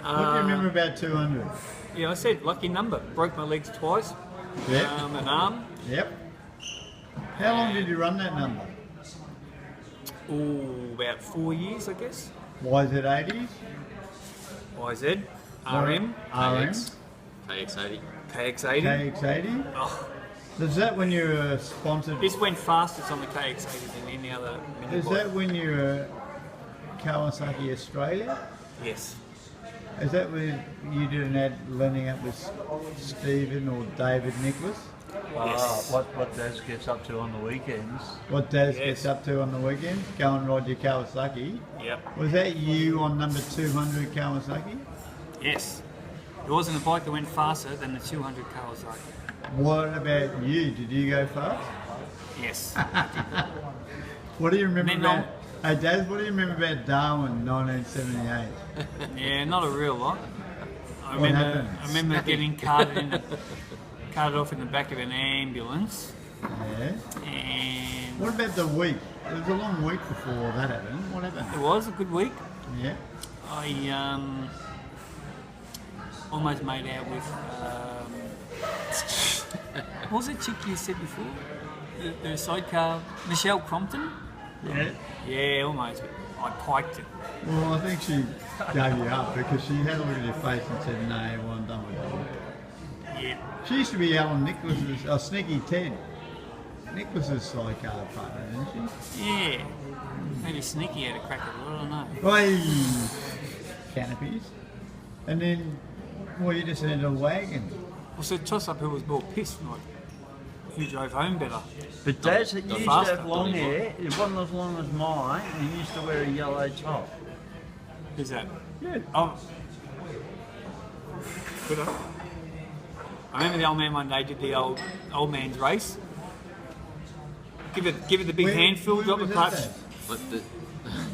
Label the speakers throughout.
Speaker 1: What do you remember about 200?
Speaker 2: Yeah, I said lucky number. Broke my legs twice.
Speaker 1: Yep.
Speaker 2: An arm.
Speaker 1: Yep. How long did you run that number?
Speaker 2: Oh, about 4 years, I guess.
Speaker 1: YZ80s?
Speaker 2: YZ. RM.
Speaker 3: KX80.
Speaker 2: KX80.
Speaker 1: KX80?
Speaker 2: Oh,
Speaker 1: Is that when you were sponsored?
Speaker 2: this went fastest on the KX80 than any other mini
Speaker 1: Is
Speaker 2: bike.
Speaker 1: that when you were Kawasaki Australia?
Speaker 2: Yes.
Speaker 1: Is that when you did an ad lending up with Stephen or David Nicholas?
Speaker 2: Yes.
Speaker 4: What Daz gets up to on the weekends.
Speaker 1: What Daz
Speaker 2: Yes.
Speaker 1: gets up to on the weekends? Go and ride your Kawasaki.
Speaker 2: Yep.
Speaker 1: Was that you on number 200 Kawasaki?
Speaker 2: Yes. It wasn't a bike that went faster than the 200 Kawasaki.
Speaker 1: What about you? Did you go fast?
Speaker 2: Yes.
Speaker 1: What do you remember
Speaker 2: Men
Speaker 1: about?
Speaker 2: on-
Speaker 1: Hey Daz, what do you remember about Darwin 1978?
Speaker 2: Yeah, not a real lot. I
Speaker 1: What
Speaker 2: remember,
Speaker 1: happened?
Speaker 2: I remember getting carted off in the back of an ambulance,
Speaker 1: Yeah.
Speaker 2: and
Speaker 1: What about the week? It was a long week before that happened. What
Speaker 2: it
Speaker 1: happened?
Speaker 2: was a good week.
Speaker 1: Yeah.
Speaker 2: I almost made out with what was it chick you said before? The sidecar, Michelle Crompton.
Speaker 1: Yeah.
Speaker 2: Yeah, almost. I piked it.
Speaker 1: Well, I think she gave you up because she had a look at your face and said, no, well, I'm done with that.
Speaker 2: Yeah.
Speaker 1: She used to be Alan Nicholas's, Sneaky Ted. Nicholas's sidecar partner, didn't she?
Speaker 2: Yeah. Maybe Sneaky had a crack at it, I don't know.
Speaker 1: Hey, canopies. And then, well, you just ended a wagon.
Speaker 2: Well, so toss up who was more pissed, like who drove home better.
Speaker 4: But Daz, he used to
Speaker 2: faster,
Speaker 4: have long
Speaker 2: don't he?
Speaker 4: hair. It wasn't as long as mine, and he used to wear a yellow top.
Speaker 2: Who's that?
Speaker 4: Yeah.
Speaker 2: Oh. Could I? I remember the old man one day did the old man's race. Give it the big
Speaker 1: Where-
Speaker 2: handful,
Speaker 1: where
Speaker 2: drop the
Speaker 1: was that
Speaker 2: clutch,
Speaker 3: But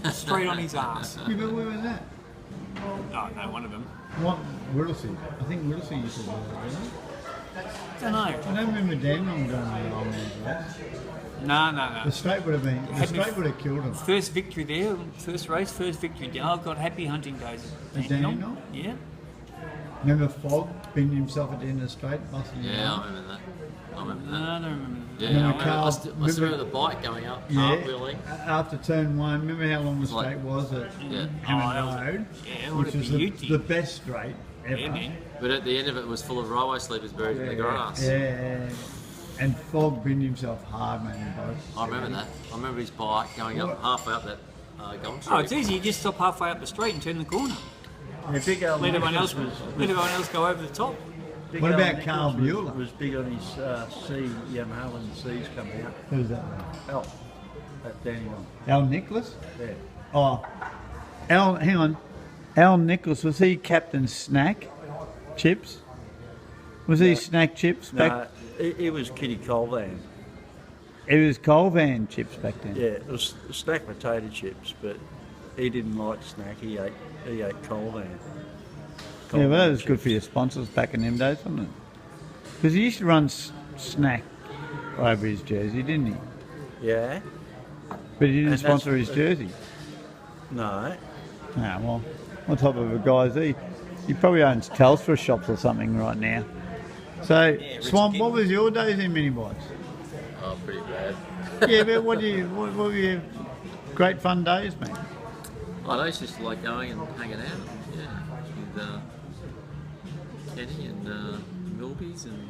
Speaker 3: the,
Speaker 2: straight on his ass.
Speaker 1: Yeah, but where was that?
Speaker 2: Oh no, one of them.
Speaker 1: What? Whittlesey. I think Whittlesey used to do that, didn't he?
Speaker 2: Don't know.
Speaker 1: I don't remember Daniel going on the old man's race.
Speaker 2: No.
Speaker 1: The straight would have been, the
Speaker 2: Had me-
Speaker 1: straight would have killed him.
Speaker 2: First victory there, first race, first victory. Oh God, happy hunting days.
Speaker 1: Is Daniel?
Speaker 2: Yeah.
Speaker 1: Remember Fogg bending himself at the end of the straight, busting him
Speaker 3: yeah,
Speaker 1: out?
Speaker 3: I remember that. I remember
Speaker 2: No,
Speaker 3: that.
Speaker 2: I don't remember.
Speaker 3: Yeah,
Speaker 1: Remember
Speaker 3: I remember,
Speaker 1: Carl-
Speaker 3: I still remember the bike going up,
Speaker 1: Yeah,
Speaker 3: cartwheeling.
Speaker 1: after turn one, remember how long the
Speaker 3: Like-
Speaker 1: straight was at
Speaker 3: Yeah.
Speaker 1: Hammond Road?
Speaker 2: Yeah, what
Speaker 1: Which
Speaker 2: a
Speaker 1: was
Speaker 2: beauty.
Speaker 1: the best straight ever.
Speaker 2: Yeah, man.
Speaker 3: But at the end of it was full of railway sleepers buried in the grass.
Speaker 1: Yeah, and Fogg bent himself hard, man. Both.
Speaker 3: I remember that. I remember his bike going up halfway up that Gulf Street.
Speaker 2: Oh, it's easy. You just stop halfway up the street and turn the corner.
Speaker 4: Yeah, big old
Speaker 2: Let everyone
Speaker 4: Nicholas
Speaker 2: else. Let everyone else go over the top.
Speaker 4: big
Speaker 1: What
Speaker 4: old
Speaker 1: about
Speaker 4: Nicholas
Speaker 1: Carl Bueller?
Speaker 4: Was big on his Yamaha when the C's coming out.
Speaker 1: Who's that?
Speaker 4: Oh, that Daniel.
Speaker 1: Al Nicholas?
Speaker 4: Yeah.
Speaker 1: Oh, Al. Hang on. Al Nicholas, was he Captain Snack Chips? Was he Snack Chips back?
Speaker 4: No, it was Kitty Colvan.
Speaker 1: It was Coal Van Chips back then.
Speaker 4: Yeah, it was snack potato chips, but he didn't like snack. He ate Colvan.
Speaker 1: Yeah, well, that was good for your sponsors back in them days, wasn't it? Because he used to run Snack over his jersey, didn't he?
Speaker 4: Yeah.
Speaker 1: But he didn't
Speaker 4: And
Speaker 1: sponsor
Speaker 4: that's-
Speaker 1: his jersey.
Speaker 4: No.
Speaker 1: Ah, well, what type of a guy is he? He probably owns Telstra shops or something right now. So,
Speaker 2: rich
Speaker 1: Swamp,
Speaker 2: kid.
Speaker 1: what was your days in mini bikes?
Speaker 3: Oh, pretty bad.
Speaker 1: Yeah, but what were your great fun days, mate?
Speaker 3: I know, it's just like going and hanging out, yeah, with Kenny and Milbies and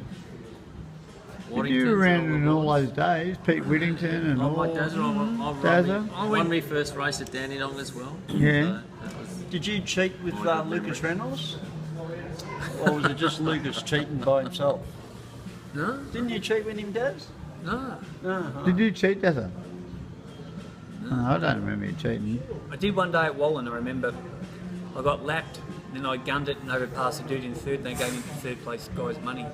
Speaker 1: But you were around in all those days, Pete Whittington and
Speaker 3: Oh,
Speaker 1: all.
Speaker 3: my Dazza,
Speaker 1: Dazza?
Speaker 3: I won my first race at Dandenong as well.
Speaker 1: Yeah.
Speaker 3: So that was,
Speaker 4: Did you cheat with Lucas Reynolds? Or was it just Lucas cheating by himself?
Speaker 3: no,
Speaker 4: Didn't you cheat with him, Daz?
Speaker 3: no.
Speaker 4: No.
Speaker 1: Did you cheat, Dazza? No, I don't remember you cheating.
Speaker 2: I did one day at Wallen. I remember I got lapped, then I gunned it and overpassed the dude in third, and they gave me the third place guy's money.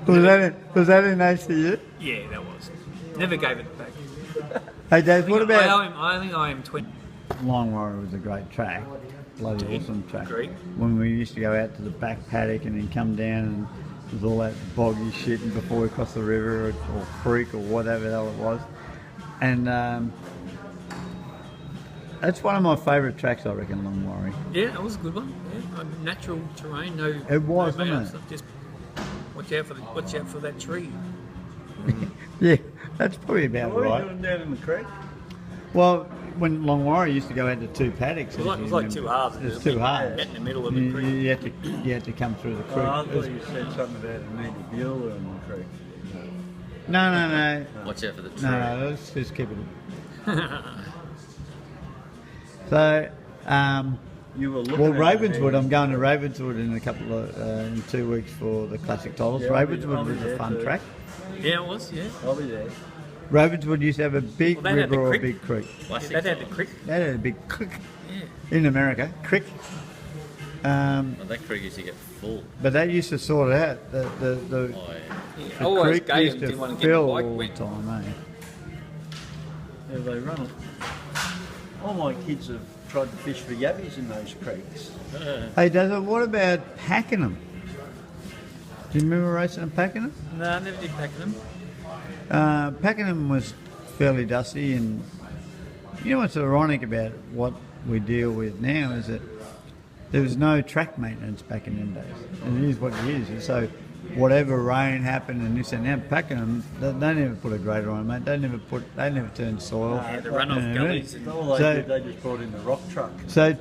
Speaker 1: Was that in ACU?
Speaker 2: Yeah, that was. Never gave it back.
Speaker 1: Hey, Daz, what
Speaker 2: I
Speaker 1: about...
Speaker 2: think I am 20.
Speaker 1: Long Warrior was a great track. Bloody awesome track.
Speaker 2: Agree.
Speaker 1: When we used to go out to the back paddock and then come down and there's all that boggy shit and before we crossed the river or creek or whatever the hell it was. And That's one of my favourite tracks, I reckon, Longwarry.
Speaker 2: Yeah, that was a good one. Yeah, natural terrain, no.
Speaker 1: It was,
Speaker 2: no
Speaker 1: wasn't
Speaker 2: made-up stuff, just watch out for that tree.
Speaker 1: Yeah, that's probably about
Speaker 4: What are you
Speaker 1: right.
Speaker 4: doing down in the creek?
Speaker 1: Well, when Longwarry used to go out to two paddocks.
Speaker 2: It was like two halves.
Speaker 1: It was two halves.
Speaker 2: Get in the middle of the creek.
Speaker 1: You had to come through the creek.
Speaker 4: Oh, I
Speaker 1: It
Speaker 4: thought
Speaker 1: was-
Speaker 4: you said something about a native bueller in the creek.
Speaker 1: no.
Speaker 3: Watch out for the tree.
Speaker 1: No, let's just keep it. So,
Speaker 4: You were looking
Speaker 1: well,
Speaker 4: at
Speaker 1: Ravenswood.
Speaker 4: it.
Speaker 1: I'm going to Ravenswood in a couple of in 2 weeks for the classic titles.
Speaker 4: Yeah, I'll be
Speaker 1: Ravenswood was a
Speaker 4: there
Speaker 1: fun
Speaker 4: too.
Speaker 1: track.
Speaker 2: Yeah, it was. Yeah.
Speaker 4: I'll be there.
Speaker 1: Ravenswood used to have a big
Speaker 2: Well, they had the
Speaker 1: river or a
Speaker 2: creek.
Speaker 1: big creek.
Speaker 3: Classic
Speaker 2: That had the
Speaker 3: titles.
Speaker 2: creek.
Speaker 1: They had a big creek
Speaker 2: Yeah.
Speaker 1: in America. Creek.
Speaker 3: Well, that creek used to get full.
Speaker 1: But that used to sort out the
Speaker 3: Oh, yeah.
Speaker 2: I
Speaker 1: the
Speaker 2: always
Speaker 1: creek
Speaker 2: gave
Speaker 1: used
Speaker 2: him,
Speaker 1: to
Speaker 2: didn't want to get
Speaker 1: fill
Speaker 2: the
Speaker 1: all
Speaker 2: bike
Speaker 1: the
Speaker 2: wet.
Speaker 1: time, eh?
Speaker 4: Yeah, they run it. All my kids have tried to fish for yabbies in those creeks.
Speaker 1: Hey, Dazzle, what about Pakenham? Do you remember racing at Pakenham?
Speaker 2: No, I never did Pakenham.
Speaker 1: Pakenham was fairly dusty, and you know what's ironic about what we deal with now is that there was no track maintenance back in them days. And it is what it is. And so whatever rain happened and this and that, Pakenham, they never put a grader on, mate. They never turned soil.
Speaker 2: Yeah, the runoff
Speaker 1: Yeah,
Speaker 2: gullies.
Speaker 1: really.
Speaker 2: And,
Speaker 4: All they
Speaker 1: So-
Speaker 4: did, they just brought in the rock truck.
Speaker 1: So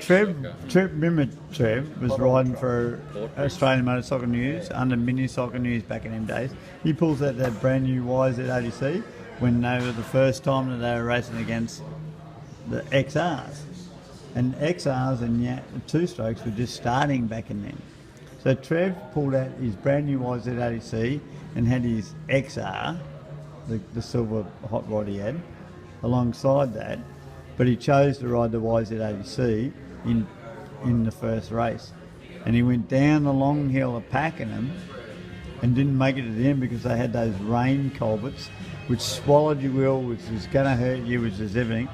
Speaker 1: remember Trev was riding for Australian Motorcycle News under Mini Cycle News back in them days. He pulls out that brand new YZ80C when they were the first time that they were racing against the XRs. And XRs and two strokes were just starting back in then. So Trev pulled out his brand new YZ80C and had his XR, the silver hot rod he had, alongside that. But he chose to ride the YZ80C in the first race. And he went down the long hill of Pakenham and didn't make it to the end because they had those rain culverts which swallowed your wheel, which was going to hurt you, which is everything.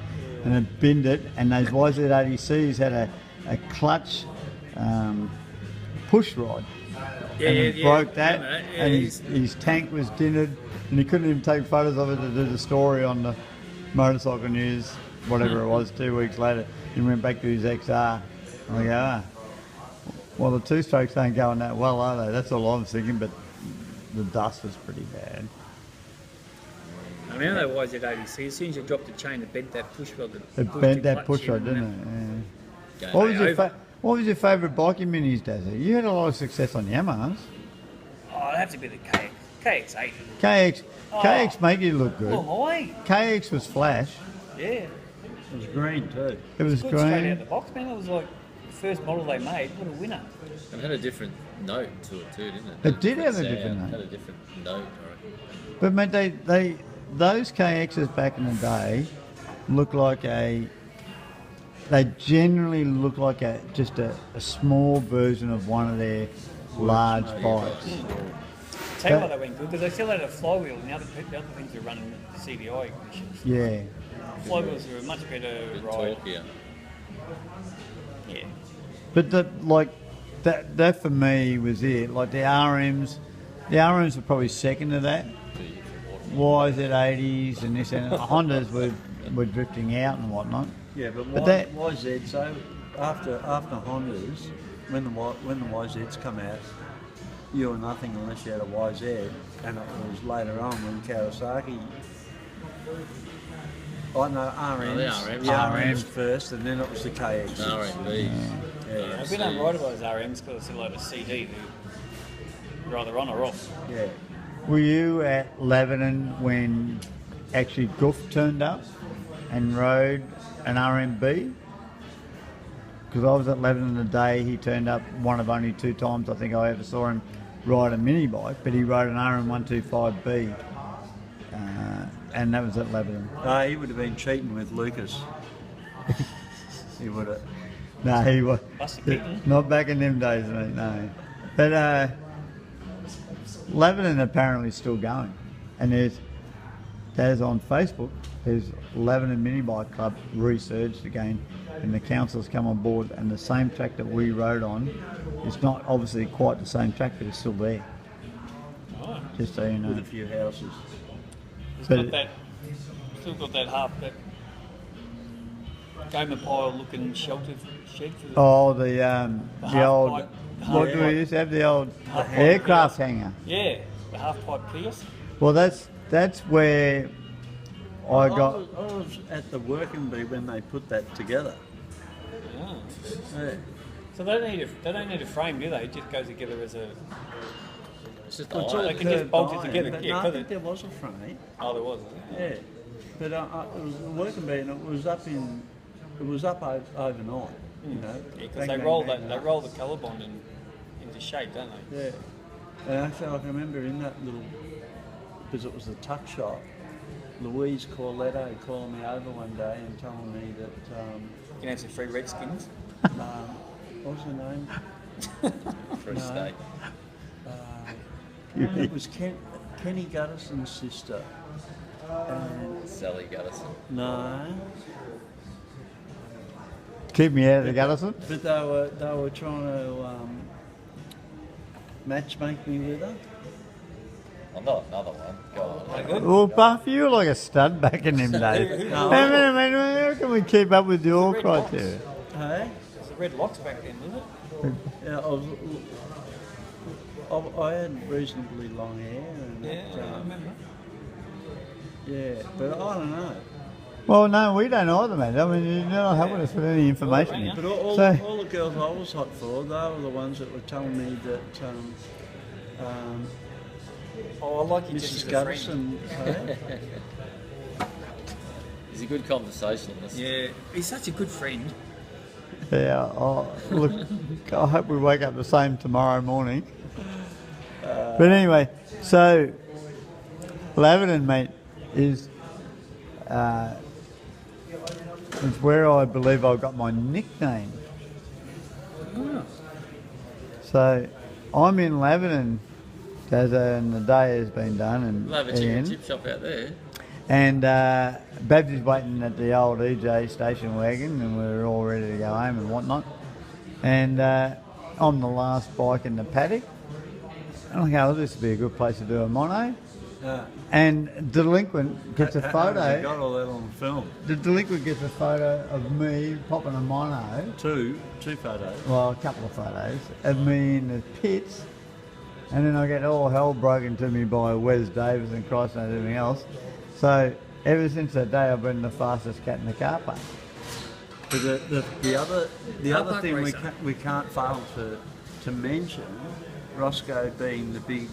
Speaker 1: And it binned it, and those YZ80Cs had a clutch push rod.
Speaker 2: Yeah,
Speaker 1: And
Speaker 2: yeah,
Speaker 1: it
Speaker 2: yeah.
Speaker 1: broke that,
Speaker 2: Remember that? Yeah,
Speaker 1: and
Speaker 2: he's-
Speaker 1: his tank was dinted, and he couldn't even take photos of it to do the story on the Motorcycle News, whatever it was, 2 weeks later. He went back to his XR. I go, well, the two strokes ain't going that well, are they? That's all I was thinking, but the dust was pretty bad.
Speaker 2: I remember that YZ80C. As soon as you dropped the chain, it bent that push rod.
Speaker 1: It
Speaker 2: pushed
Speaker 1: bent
Speaker 2: your
Speaker 1: that
Speaker 2: clutch
Speaker 1: push rod,
Speaker 2: in
Speaker 1: didn't
Speaker 2: and
Speaker 1: it? Yeah.
Speaker 3: Go
Speaker 1: What was your favourite biking minis, Dazzy? You had a lot of success on Yamahas.
Speaker 2: Oh, it'd have to be the KX8.
Speaker 1: KX make you look good.
Speaker 2: Oh, hi.
Speaker 1: KX was flash.
Speaker 2: Yeah.
Speaker 4: It was green too.
Speaker 1: It was
Speaker 2: Good straight out
Speaker 1: green.
Speaker 2: the box, man. It was like the first model they made. What a winner.
Speaker 3: It had a different note to it too, didn't it?
Speaker 1: It did have a
Speaker 3: sound,
Speaker 1: different note.
Speaker 3: It had a different note, I reckon.
Speaker 1: But mate, those KXs back in the day look like they generally look like just a small version of one of their large bikes.
Speaker 2: Tell you why they went good, because they still had a flywheel, and the other things were running CDI machines.
Speaker 1: Yeah.
Speaker 2: Flywheels are a much better
Speaker 3: A bit
Speaker 2: ride.
Speaker 3: talkier.
Speaker 2: Yeah.
Speaker 1: But that for me was it. Like the RMs were probably second to that. YZ80s and this and Hondas were drifting out and whatnot.
Speaker 4: Yeah, but
Speaker 1: that-
Speaker 4: YZ, so after Hondas, when the YZs come out, you were nothing unless you had a YZ, and it was later on when Kawasaki. Oh no, RMs.
Speaker 3: the
Speaker 4: The
Speaker 1: RMs.
Speaker 4: RMs first, and then it was the KX.
Speaker 3: R&B.
Speaker 4: Yeah.
Speaker 2: We don't ride about those RMs because it's still like a CD. They're either on or off.
Speaker 4: Yeah.
Speaker 1: Were you at Lebanon when actually Goof turned up and rode an RMB? Because I was at Lebanon the day he turned up, one of only 2 times I think I ever saw him ride a mini bike, but he rode an RM125B, and that was at Lebanon.
Speaker 4: No, he would have been cheating with Lucas. He would have.
Speaker 1: No, he was
Speaker 2: Buster Keaton.
Speaker 1: not back in them days, mate. No, but Lebanon apparently still going, and there's on Facebook. There's Lebanon Mini Bike Club resurged again, and the council's come on board, and the same track that we rode on, it's not obviously quite the same track, but it's still there.
Speaker 2: Oh.
Speaker 1: Just so you know.
Speaker 4: With a few houses.
Speaker 2: It's
Speaker 1: But
Speaker 2: got that, still got that half, that gamer pile looking shelter shed for the
Speaker 1: Oh, the
Speaker 2: half
Speaker 1: old.
Speaker 2: pipe.
Speaker 1: What do we used to have? The old aircraft hangar.
Speaker 2: Yeah, the half pipe kiosk.
Speaker 1: Well, that's where I got.
Speaker 4: I was at the working bee when they put that together.
Speaker 2: Yeah.
Speaker 4: Yeah.
Speaker 2: So they don't need a frame, do they? It just goes together as a.
Speaker 3: It's just
Speaker 4: It's
Speaker 3: iron.
Speaker 4: all
Speaker 2: They can just bolt it
Speaker 4: turbine,
Speaker 2: together,
Speaker 4: but
Speaker 2: yeah,
Speaker 4: no, I
Speaker 2: cause
Speaker 4: think
Speaker 2: it-
Speaker 4: there was a frame.
Speaker 2: Oh, there was.
Speaker 4: Yeah, but it was a working bee, and it was up overnight. You know,
Speaker 2: Yeah, because
Speaker 4: Bang,
Speaker 2: they
Speaker 4: bang,
Speaker 2: roll
Speaker 4: bang,
Speaker 2: they roll the colour bond into shape, don't they?
Speaker 4: Yeah, and actually, I can remember in that little, because it was the tuck shop, Louise Corletto calling me over one day and telling me that,
Speaker 2: You can have some free redskins.
Speaker 4: what was her name?
Speaker 3: For a
Speaker 4: No.
Speaker 3: steak.
Speaker 4: It was Kenny Gutterson's sister. And
Speaker 3: Sally Guttison.
Speaker 4: no,
Speaker 1: Keep me out of the Gullison.
Speaker 4: but they were trying to match make me with her.
Speaker 3: Oh, not another one. Go on.
Speaker 1: Well, Buff, you were like a stud back in them days.
Speaker 4: No.
Speaker 1: How can we keep up with your
Speaker 2: Red box.
Speaker 1: criteria?
Speaker 4: Hey?
Speaker 2: It's the red locks back then, wasn't it?
Speaker 4: Yeah, I had reasonably long hair. And
Speaker 2: Yeah, I remember.
Speaker 4: yeah, but I don't know.
Speaker 1: Well, no, we don't either, mate. I mean, you're not helping us with any information here.
Speaker 4: But all
Speaker 1: So,
Speaker 4: the girls I was hot for, they were the ones that were telling me that
Speaker 2: Oh, I like you just
Speaker 4: Mrs.
Speaker 2: as a friend.
Speaker 4: Gutterson, hey?
Speaker 3: He's a good conversationalist.
Speaker 2: Yeah, he's such a good friend.
Speaker 1: yeah, look, I hope we wake up the same tomorrow morning. But anyway, so Laverton, mate, is where I believe I got my nickname. So I'm in Laverton, Dazza, and the day has been done. And
Speaker 3: We'll have a chicken
Speaker 1: Ian.
Speaker 3: and chip shop out there.
Speaker 1: And Babs is waiting at the old EJ station wagon, and we're all ready to go home and whatnot. And I'm the last bike in the paddock. And I go, well, this would be a good place to do a mono. And Delinquent gets a
Speaker 4: I
Speaker 1: photo.
Speaker 4: got all that on film.
Speaker 1: The Delinquent gets a photo of me popping a mono.
Speaker 4: Two photos.
Speaker 1: Well, a couple of photos of me in the pits. And then I get all hell broken to me by Wes Davis and Christ knows everything else. So ever since that day, I've been the fastest cat in the car park.
Speaker 4: But the other
Speaker 2: Carpark
Speaker 4: thing
Speaker 2: racer.
Speaker 4: we can't fail to mention, Rosco being the big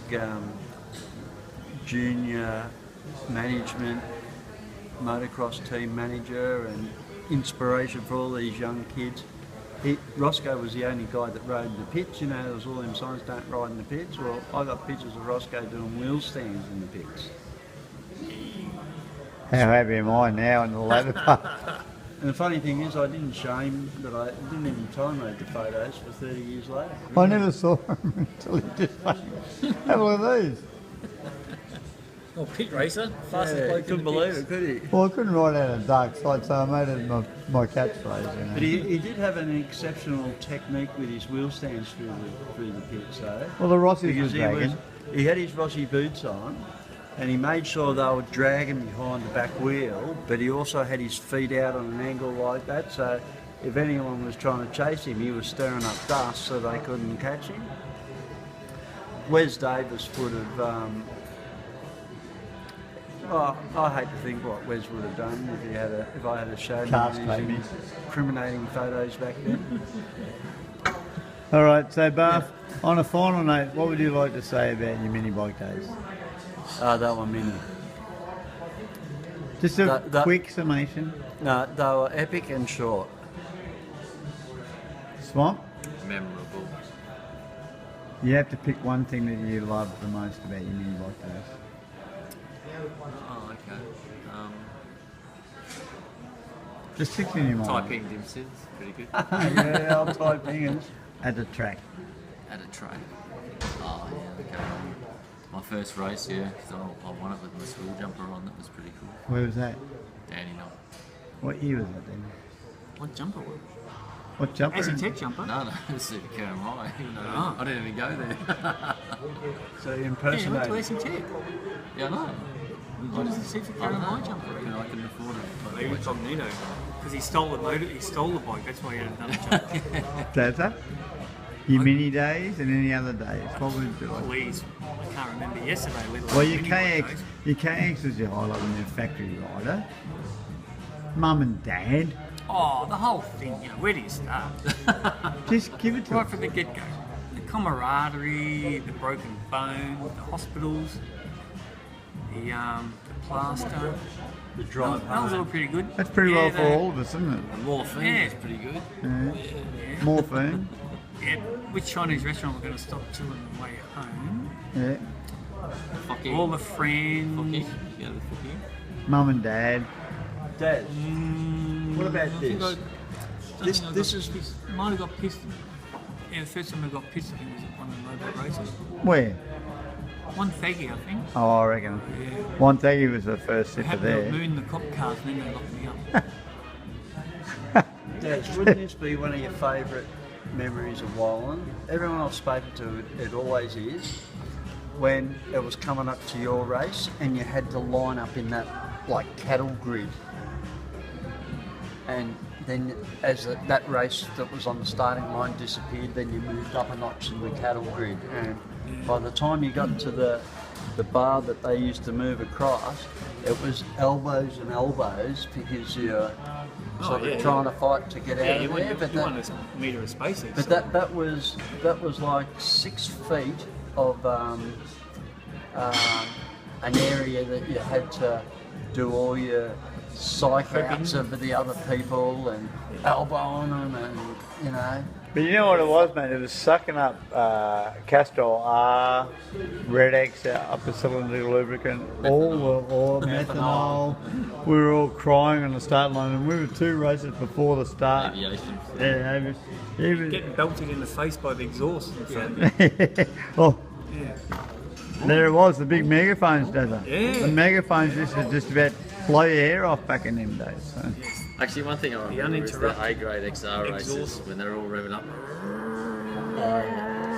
Speaker 4: junior management motocross team manager and inspiration for all these young kids. Rosco was the only guy that rode in the pits. You know, there was all them signs, don't ride in the pits. Well, I got pictures of Rosco doing wheel stands in the pits.
Speaker 1: How happy am I now in the latter part?
Speaker 4: And the funny thing is, I didn't show him, but I didn't even time-load the photos for 30 years later.
Speaker 1: I never saw him until he just fucking have a look at these.
Speaker 2: Oh, pit racer, fastest
Speaker 4: Yeah,
Speaker 2: bloke in
Speaker 4: couldn't
Speaker 2: the
Speaker 4: believe
Speaker 2: pits.
Speaker 4: it, could he?
Speaker 1: Well, I couldn't ride out of dark side, so I made it my catchphrase, you know.
Speaker 4: But he did have an exceptional technique with his wheel stands through the pits, though.
Speaker 1: Well, the Rossies
Speaker 4: Because
Speaker 1: was dragging.
Speaker 4: he had his Rossi boots on, and he made sure they were dragging behind the back wheel, but he also had his feet out on an angle like that, so if anyone was trying to chase him, he was stirring up dust so they couldn't catch him. Wes Davis would have, I hate to think what Wes would have done if I had shown
Speaker 1: Cast
Speaker 4: him
Speaker 1: baby.
Speaker 4: these incriminating photos back then.
Speaker 1: All right, so Barf, on a final note, what would you like to say about your mini bike days?
Speaker 4: That one mini.
Speaker 1: Just a
Speaker 4: That-
Speaker 1: quick summation.
Speaker 4: No, they were epic and short.
Speaker 1: Swamp,
Speaker 3: Memorable.
Speaker 1: you have to pick one thing that you love the most about your mini bike days.
Speaker 3: Oh, okay.
Speaker 1: Just sticks in your mind.
Speaker 3: Typing Dimsons, pretty good.
Speaker 1: Yeah, I'll type things at the track.
Speaker 3: At a track. Oh, yeah, okay. My first race, yeah. So I won it with my school jumper on. That was pretty cool.
Speaker 1: Where was that?
Speaker 3: Danny Knoll.
Speaker 1: What year was that then?
Speaker 2: What jumper was it?
Speaker 1: What jumper?
Speaker 2: As a tech jumper?
Speaker 3: No, it was Super Carrum High. Even though
Speaker 2: Oh.
Speaker 3: I didn't even go there.
Speaker 4: So
Speaker 2: Yeah, you went to
Speaker 4: impersonating.
Speaker 2: SC Tech.
Speaker 3: Yeah, I know.
Speaker 2: What does the Super
Speaker 3: I don't
Speaker 2: Carrum
Speaker 3: know.
Speaker 2: High jumper?
Speaker 3: I couldn't afford it.
Speaker 2: Maybe incognito. Because he stole the motor, he stole the bike. That's why he had another job.
Speaker 1: That's that. Your mini days and any other days. What would you like?
Speaker 2: Please, I can't remember yesterday.
Speaker 1: Well, your KX is your highlight when you're a factory rider. Mum and Dad,
Speaker 2: Oh, the whole thing. You know, where do you start?
Speaker 1: just give it to
Speaker 2: Right
Speaker 1: us.
Speaker 2: from the get-go. The camaraderie, the broken bone, the hospitals, the plaster.
Speaker 4: The drive
Speaker 2: That was all
Speaker 4: home.
Speaker 2: pretty good.
Speaker 1: That's pretty well for
Speaker 2: the-
Speaker 1: all of us, isn't it?
Speaker 3: The morphine
Speaker 2: Yeah.
Speaker 3: is pretty good.
Speaker 1: Yeah. Morphine.
Speaker 2: Yeah, which Chinese restaurant we're going to stop to on the way home?
Speaker 1: Yeah.
Speaker 3: Fucking.
Speaker 2: All the friends.
Speaker 3: Fucking. You go to the fucking.
Speaker 1: Mum and Dad.
Speaker 4: Dad, what about
Speaker 2: I think
Speaker 4: this? This is
Speaker 2: might have got pissed. Yeah, the first time I got pissed, I think was at one of the motor races.
Speaker 1: Where?
Speaker 2: One Thaggy, I think.
Speaker 1: Oh, I reckon.
Speaker 2: Yeah.
Speaker 1: One Thaggy was the first
Speaker 2: I
Speaker 1: sipper
Speaker 2: happened to
Speaker 1: there.
Speaker 2: moon the cop cars and then they locked me up.
Speaker 4: Dad, wouldn't this be one of your favourite memories of Wallen? Everyone I've spoken to, it always is. When it was coming up to your race and you had to line up in that like cattle grid. And then as that race that was on the starting line disappeared, then you moved up a notch in the cattle grid. And by the time you got to the bar that they used to move across, it was elbows and elbows because you're sort of trying to fight to get out
Speaker 2: You
Speaker 4: of there.
Speaker 2: want,
Speaker 4: But
Speaker 2: you want a metre of space.
Speaker 4: but that was like 6 feet of an area that you had to do all your psych outs of the other people and elbowing them and you know.
Speaker 1: But you know what it was, mate? It was sucking up Castrol R, Red X, upper cylinder lubricant, all methanol. We were all crying on the start line, and we were 2 races before the start.
Speaker 3: Aviation.
Speaker 1: Yeah, even
Speaker 2: Getting belted in the face by the exhaust in front of you.
Speaker 1: oh,
Speaker 2: Yeah.
Speaker 1: there it was, the big megaphones, doesn't it?
Speaker 2: Yeah.
Speaker 1: The megaphones used to just about blow your hair off back in them days. So.
Speaker 3: Actually, one thing I remember is the
Speaker 2: uninterrupted
Speaker 3: A-grade XR races
Speaker 2: exhaust.
Speaker 3: when they're all revving up.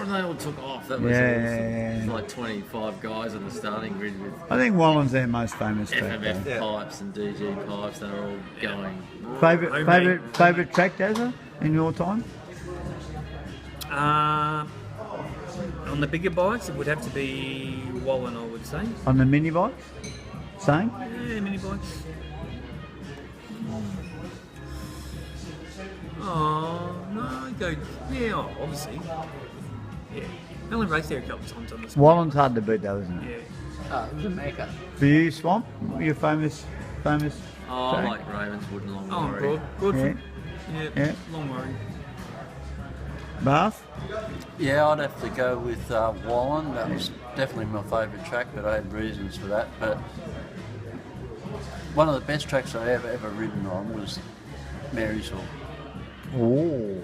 Speaker 3: And they all took off. That was
Speaker 1: Yeah.
Speaker 3: awesome. Like 25 guys on the starting grid with
Speaker 1: I think Wallen's their most famous track.
Speaker 3: FMF
Speaker 1: though.
Speaker 3: pipes and DG pipes. They were all going.
Speaker 1: Favourite track, Dazza, in your time?
Speaker 2: On the bigger bikes, it would have to be Wallen, I would say.
Speaker 1: On the mini bikes? Same?
Speaker 2: Yeah, mini bikes. Oh, no, go. Yeah, obviously. Yeah. I only raced there a couple of times on the spot.
Speaker 1: Wallen's hard to beat though, isn't it?
Speaker 2: Yeah.
Speaker 4: It was a mecca.
Speaker 1: For you, Swamp, your famous
Speaker 3: Oh, I
Speaker 1: track?
Speaker 3: like Ravenswood and Long
Speaker 2: Oh,
Speaker 3: Warrior.
Speaker 2: Broadford.
Speaker 1: Yeah.
Speaker 2: Yeah.
Speaker 1: Yeah.
Speaker 2: Long worry.
Speaker 1: Bath?
Speaker 4: Yeah, I'd have to go with Wallen. That was definitely my favourite track, but I had reasons for that. But one of the best tracks I ever ridden on was Marysville.
Speaker 1: Oh,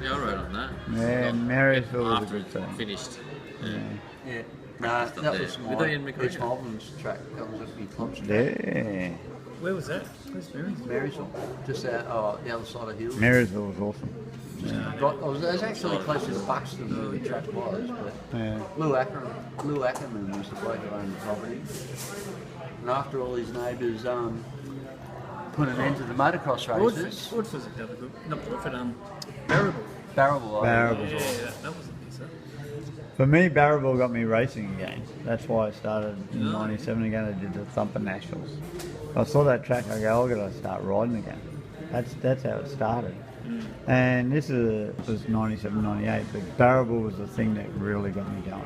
Speaker 3: Yeah, I rode on that.
Speaker 1: yeah,
Speaker 3: Not
Speaker 1: Marysville was a
Speaker 3: after
Speaker 1: good
Speaker 3: it
Speaker 1: track.
Speaker 3: finished. Yeah.
Speaker 4: Yeah. No,
Speaker 3: Practiced up
Speaker 4: that
Speaker 3: there.
Speaker 4: was
Speaker 3: With Ian McGregor.
Speaker 4: Chris Malvin's track. That was at my club's track.
Speaker 1: Yeah.
Speaker 2: Where was that? Where's Marysville?
Speaker 4: Marysville, just out the other side of hills.
Speaker 1: Marysville was awesome.
Speaker 4: I was actually closer to Buxton where the track was, but
Speaker 1: Yeah.
Speaker 4: Lou Ackerman was the bloke who owned the property. And after all his neighbours put an end to the motocross races,
Speaker 2: Broadford was another good. Not Broadford, Barrable.
Speaker 4: Barrable.
Speaker 1: Barrable.
Speaker 2: Yeah, that was a decent.
Speaker 1: For me, Barrable got me racing again. That's why I started in '97 again. I did the Thumper Nationals. I saw that track. I go, I've got to start riding again. That's how it started. And this was '97, '98. But Barrable was the thing that really got me going.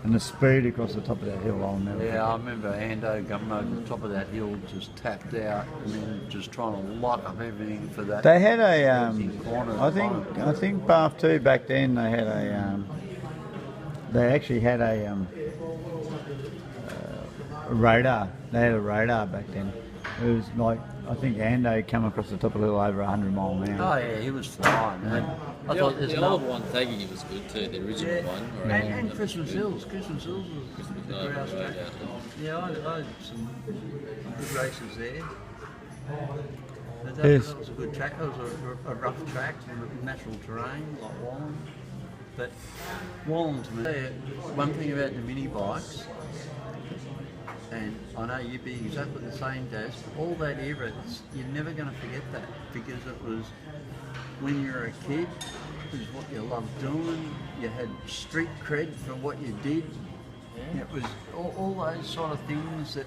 Speaker 1: And the speed across the top of that hill, I'll never.
Speaker 4: Yeah, I remember Ando coming over the top of that hill, just tapped out, and then just trying to lock up everything for that.
Speaker 1: They had a,
Speaker 4: corner.
Speaker 1: I think Bath too back then. They had a, they actually had a radar. They had a radar back then. It was like I think Ando came across the top of the hill over 100 mile an hour.
Speaker 4: Oh yeah, he was flying. And I
Speaker 3: The,
Speaker 4: thought there's
Speaker 3: the
Speaker 4: no.
Speaker 3: old one, Thaggy, was good too. The original one. Or
Speaker 4: And Christmas Hills. Christmas Hills was a
Speaker 3: Oh,
Speaker 4: grouse
Speaker 3: right,
Speaker 4: track.
Speaker 3: yeah.
Speaker 4: Yeah, I had some good races there. But
Speaker 1: Yes.
Speaker 4: that was a good track. That was a rough track, natural terrain like Wallen. But Wallen to me, one thing about the mini bikes, and I know you'd be exactly the same, Daz. All that era, you're never going to forget that, because it was when you were a kid, it was what you loved doing. You had street cred for what you did. It was all those sort of things that,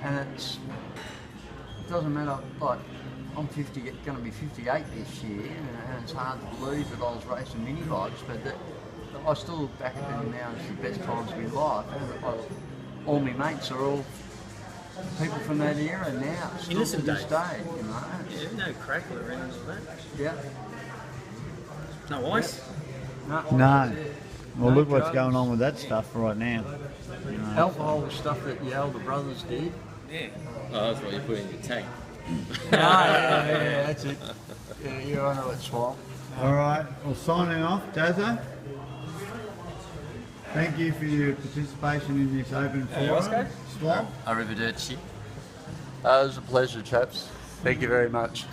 Speaker 4: and it doesn't matter. Like, I'm going to be 58 this year, and it's hard to believe that I was racing mini bikes, but I still look back at them now as the best times of my life. And all my mates are all people from that era now, still
Speaker 3: Innocent
Speaker 4: to this
Speaker 3: days.
Speaker 4: day, you know.
Speaker 3: Yeah, no crackle or anything like that.
Speaker 4: Yeah.
Speaker 3: No ice.
Speaker 1: No. Well,
Speaker 4: No
Speaker 1: look what's
Speaker 4: drugs.
Speaker 1: going on with that stuff right now.
Speaker 4: Alcohol was stuff that your elder brothers did.
Speaker 3: Yeah. Oh, that's what you put in your tank.
Speaker 4: Yeah, that's it. Yeah, you're on it, Swamp.
Speaker 1: All right, well, signing off, Dazza. Thank you for your participation in this open forum.
Speaker 2: Rosco?
Speaker 1: Swamp.
Speaker 3: Arrivederci.
Speaker 4: It was a pleasure, chaps. Thank you very much.